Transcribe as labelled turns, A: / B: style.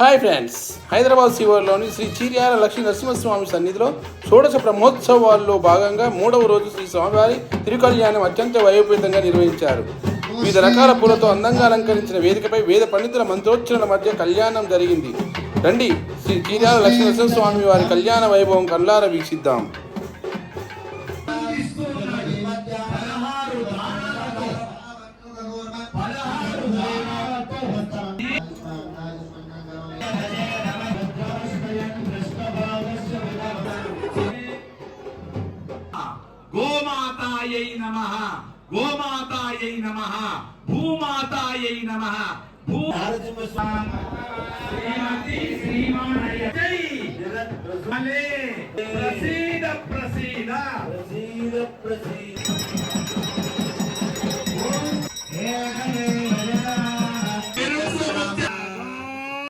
A: Hi friends, Hyderabad శివార్లోని Shri Cheeryal Lakshmi Narasimhaswamy సన్నిధిలో షోడశ బ్రహ్మోత్సవాల్లో భాగంగా 3వ రోజు శ్రీ స్వామివారి తిరుకల్యాణం అత్యంత వైభవంగా నిర్వహించారు. వివిధ రకాల పూలతో అందంగా అలంకరించిన వేదికపై వేద పండితుల మంత్రోచ్చరణల మధ్య కళ్యాణం జరిగింది. రండి, శ్రీ చీర్యాల లక్ష్మీ నరసింహస్వామి వారి కళ్యాణ వైభవం కళ్ళారా వీక్షిద్దాం.
B: गोमातायै नमः, गोमातायै नमः, भूमातायै नमः, श्रीमती श्रीमानय जय प्रसीद प्रसीद प्रसीद प्रसीद